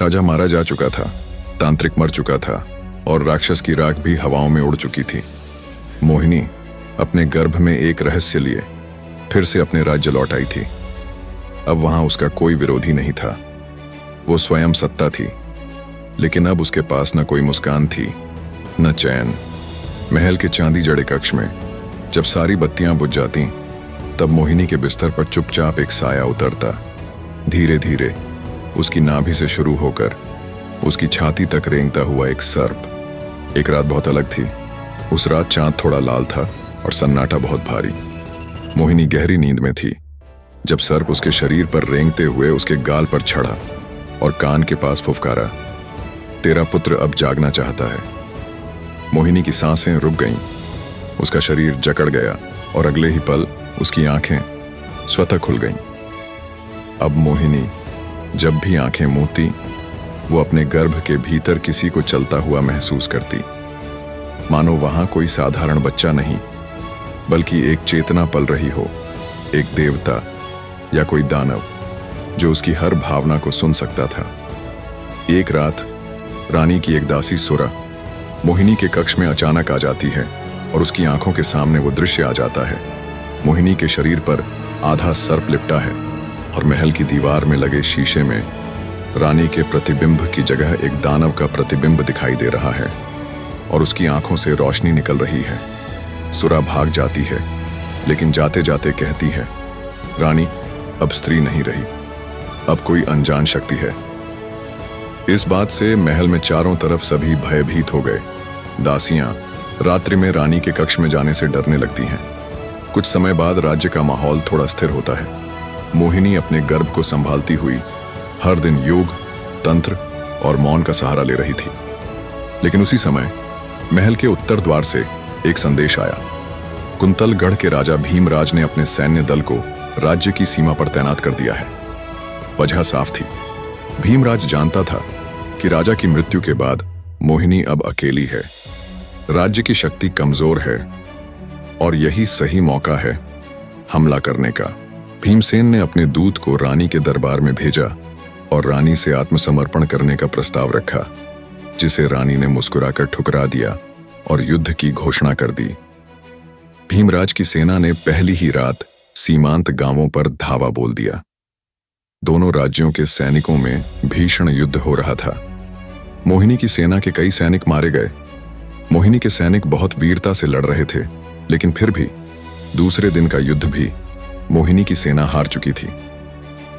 राजा मारा जा चुका था, तांत्रिक मर चुका था और राक्षस की राख भी हवाओं में उड़ चुकी थी। मोहिनी अपने गर्भ में एक रहस्य लिए फिर से अपने राज्य लौट आई थी। अब वहां उसका कोई विरोधी नहीं था, वो स्वयं सत्ता थी। लेकिन अब उसके पास न कोई मुस्कान थी, न चैन। महल के चांदी जड़े कक्ष में जब सारी बत्तियां बुझ जाती, तब मोहिनी के बिस्तर पर चुपचाप एक साया उतरता, धीरे धीरे उसकी नाभि से शुरू होकर उसकी छाती तक रेंगता हुआ एक सर्प। एक रात बहुत अलग थी। उस रात चांद थोड़ा लाल था और सन्नाटा बहुत भारी। मोहिनी गहरी नींद में थी जब सर्प उसके शरीर पर रेंगते हुए उसके गाल पर चढ़ा और कान के पास फुफकारा, तेरा पुत्र अब जागना चाहता है। मोहिनी की सांसें रुक गईं, उसका शरीर जकड़ गया और अगले ही पल उसकी आंखें स्वतः खुल गईं। अब मोहिनी जब भी आंखें मूंदती, वो अपने गर्भ के भीतर किसी को चलता हुआ महसूस करती, मानो वहां कोई साधारण बच्चा नहीं बल्कि एक चेतना पल रही हो, एक देवता या कोई दानव जो उसकी हर भावना को सुन सकता था। एक रात रानी की एक दासी सुरा मोहिनी के कक्ष में अचानक आ जाती है और उसकी आंखों के सामने वो दृश्य आ जाता है। मोहिनी के शरीर पर आधा सर्प लिपटा है और महल की दीवार में लगे शीशे में रानी के प्रतिबिंब की जगह एक दानव का प्रतिबिंब दिखाई दे रहा है और उसकी आंखों से रोशनी निकल रही है। सुरा भाग जाती है, लेकिन जाते जाते कहती है, रानी अब स्त्री नहीं रही, अब कोई अनजान शक्ति है। इस बात से महल में चारों तरफ सभी भयभीत हो गए। दासियां रात्रि में रानी के कक्ष में जाने से डरने लगती हैं। कुछ समय बाद राज्य का माहौल थोड़ा स्थिर होता है। मोहिनी अपने गर्भ को संभालती हुई हर दिन योग, तंत्र और मौन का सहारा ले रही थी। लेकिन उसी समय महल के उत्तर द्वार से एक संदेश आया। कुंतलगढ़ के राजा भीमराज ने अपने सैन्य दल को राज्य की सीमा पर तैनात कर दिया है। वजह साफ थी, भीमराज जानता था कि राजा की मृत्यु के बाद मोहिनी अब अकेली है, राज्य की शक्ति कमजोर है और यही सही मौका है हमला करने का। भीमसेन ने अपने दूत को रानी के दरबार में भेजा और रानी से आत्मसमर्पण करने का प्रस्ताव रखा, जिसे रानी ने मुस्कुराकर ठुकरा दिया और युद्ध की घोषणा कर दी। भीमराज की सेना ने पहली ही रात सीमांत गांवों पर धावा बोल दिया। दोनों राज्यों के सैनिकों में भीषण युद्ध हो रहा था। मोहिनी की सेना के कई सैनिक मारे गए। मोहिनी के सैनिक बहुत वीरता से लड़ रहे थे, लेकिन फिर भी दूसरे दिन का युद्ध भी मोहिनी की सेना हार चुकी थी।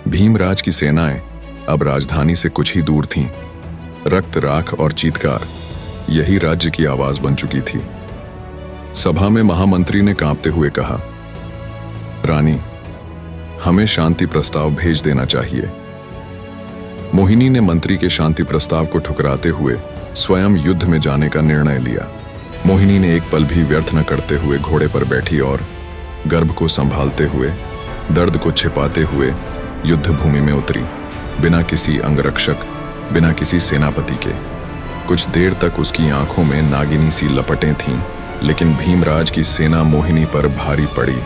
भीमराज की सेनाएं अब राजधानी से कुछ ही दूर थीं। रक्त, राख और चीत्कार यही राज्य की आवाज बन चुकी थी। सभा में महामंत्री ने कांपते हुए कहा, रानी, हमें शांति प्रस्ताव भेज देना चाहिए। मोहिनी ने मंत्री के शांति प्रस्ताव को ठुकराते हुए स्वयं युद्ध में जाने का निर्णय लिया। मोहिनी ने एक पल भी व्यर्थ न करते हुए घोड़े पर बैठी और गर्भ को संभालते हुए, दर्द को छिपाते हुए युद्ध भूमि में उतरी, बिना किसी अंगरक्षक, बिना किसी सेनापति के। कुछ देर तक उसकी आंखों में नागिनी सी लपटें थीं, लेकिन भीमराज की सेना मोहिनी पर भारी पड़ी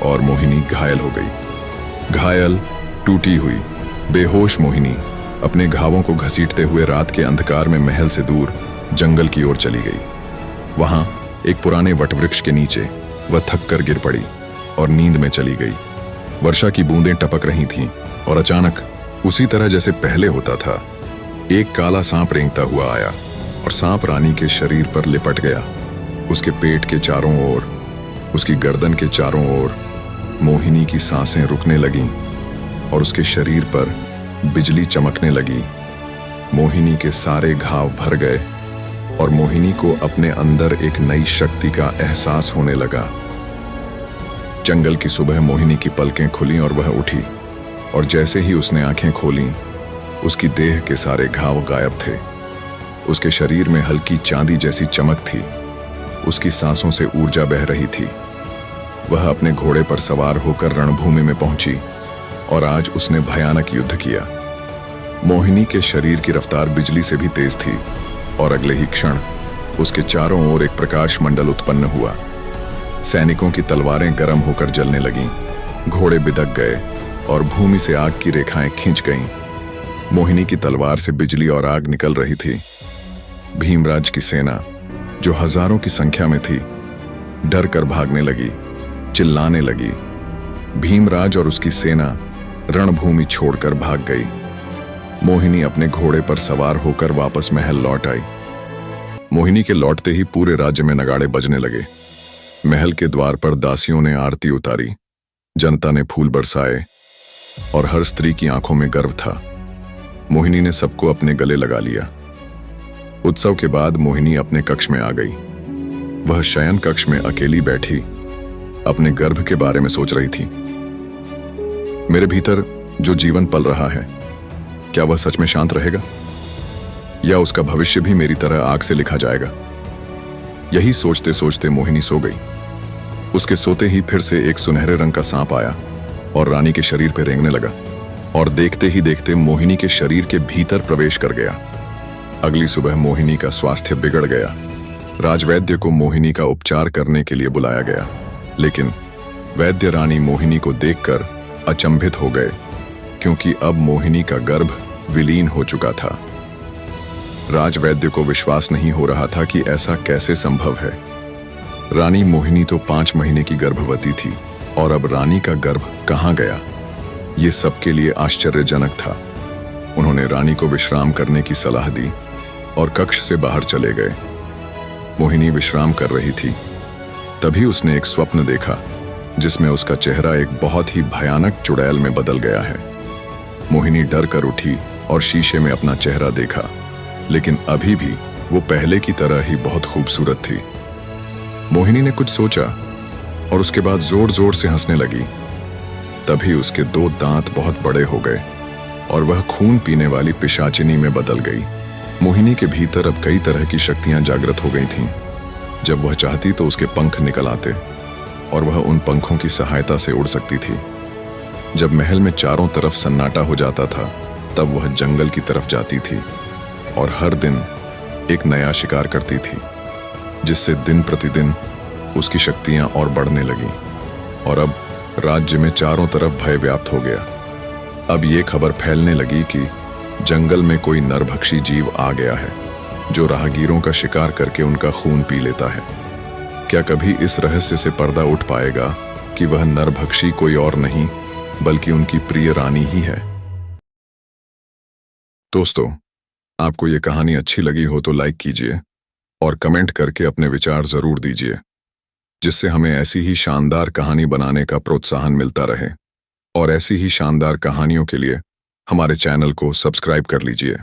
और मोहिनी घायल हो गई। घायल, टूटी हुई, बेहोश मोहिनी अपने घावों को घसीटते हुए रात के अंधकार में महल से दूर जंगल की ओर चली गई। वहां एक पुराने वटवृक्ष के नीचे वह थक कर गिर पड़ी और नींद में चली गई। वर्षा की बूंदें टपक रही थीं और अचानक उसी तरह जैसे पहले होता था, एक काला सांप रेंगता हुआ आया और सांप रानी के शरीर पर लिपट गया। उसके पेट के चारों ओर, उसकी गर्दन के चारों ओर मोहिनी की सांसें रुकने लगीं और उसके शरीर पर बिजली चमकने लगी। मोहिनी के सारे घाव भर गए और मोहिनी को अपने अंदर एक नई शक्ति का एहसास होने लगा। जंगल की सुबह मोहिनी की पलकें खुली और वह उठी, और जैसे ही उसने आंखें खोलीं, उसकी देह के सारे घाव गायब थे। उसके शरीर में हल्की चांदी जैसी चमक थी। उसकी सांसों से ऊर्जा बह रही थी। वह अपने घोड़े पर सवार होकर रणभूमि में पहुंची और आज उसने भयानक युद्ध किया। मोहिनी के शरीर की रफ्तार बिजली से भी तेज थी और अगले ही क्षण उसके चारों ओर एक प्रकाश मंडल उत्पन्न हुआ। सैनिकों की तलवारें गर्म होकर जलने लगीं, घोड़े बिदक गए और भूमि से आग की रेखाएं खिंच गईं। मोहिनी की तलवार से बिजली और आग निकल रही थी। भीमराज की सेना, जो हजारों की संख्या में थी, डर कर भागने लगी, चिल्लाने लगी। भीमराज और उसकी सेना रणभूमि छोड़कर भाग गई। मोहिनी अपने घोड़े पर सवार होकर वापस महल लौट आई। मोहिनी के लौटते ही पूरे राज्य में नगाड़े बजने लगे। महल के द्वार पर दासियों ने आरती उतारी, जनता ने फूल बरसाए और हर स्त्री की आंखों में गर्व था। मोहिनी ने सबको अपने गले लगा लिया। उत्सव के बाद मोहिनी अपने कक्ष में आ गई। वह शयन कक्ष में अकेली बैठी अपने गर्भ के बारे में सोच रही थी। मेरे भीतर जो जीवन पल रहा है, क्या वह सच में शांत रहेगा, या उसका भविष्य भी मेरी तरह आग से लिखा जाएगा? यही सोचते सोचते मोहिनी सो गई। उसके सोते ही फिर से एक सुनहरे रंग का सांप आया और रानी के शरीर पर रेंगने लगा, और देखते ही देखते मोहिनी के शरीर के भीतर प्रवेश कर गया। अगली सुबह मोहिनी का स्वास्थ्य बिगड़ गया। राजवैद्य को मोहिनी का उपचार करने के लिए बुलाया गया, लेकिन वैद्य रानी मोहिनी को देखकर अचंभित हो गए, क्योंकि अब मोहिनी का गर्भ विलीन हो चुका था। राजवैद्य को विश्वास नहीं हो रहा था कि ऐसा कैसे संभव है। रानी मोहिनी तो 5 महीने की गर्भवती थी, और अब रानी का गर्भ कहाँ गया, ये सबके लिए आश्चर्यजनक था। उन्होंने रानी को विश्राम करने की सलाह दी और कक्ष से बाहर चले गए। मोहिनी विश्राम कर रही थी, तभी उसने एक स्वप्न देखा जिसमें उसका चेहरा एक बहुत ही भयानक चुड़ैल में बदल गया है। मोहिनी डर कर उठी और शीशे में अपना चेहरा देखा, लेकिन अभी भी वो पहले की तरह ही बहुत खूबसूरत थी। मोहिनी ने कुछ सोचा और उसके बाद जोर जोर से हंसने लगी। तभी उसके 2 दांत बहुत बड़े हो गए और वह खून पीने वाली पिशाचिनी में बदल गई। मोहिनी के भीतर अब कई तरह की शक्तियां जागृत हो गई थीं। जब वह चाहती तो उसके पंख निकल आते और वह उन पंखों की सहायता से उड़ सकती थी। जब महल में चारों तरफ सन्नाटा हो जाता था, तब वह जंगल की तरफ जाती थी और हर दिन एक नया शिकार करती थी, जिससे दिन प्रतिदिन उसकी शक्तियां और बढ़ने लगीं। और अब राज्य में चारों तरफ भय व्याप्त हो गया। अब ये खबर फैलने लगी कि जंगल में कोई नरभक्षी जीव आ गया है, जो राहगीरों का शिकार करके उनका खून पी लेता है। क्या कभी इस रहस्य से पर्दा उठ पाएगा कि वह नरभक्षी कोई और नहीं बल्कि उनकी प्रिय रानी ही है? दोस्तों, आपको ये कहानी अच्छी लगी हो तो लाइक कीजिए और कमेंट करके अपने विचार जरूर दीजिए, जिससे हमें ऐसी ही शानदार कहानी बनाने का प्रोत्साहन मिलता रहे। और ऐसी ही शानदार कहानियों के लिए हमारे चैनल को सब्सक्राइब कर लीजिए।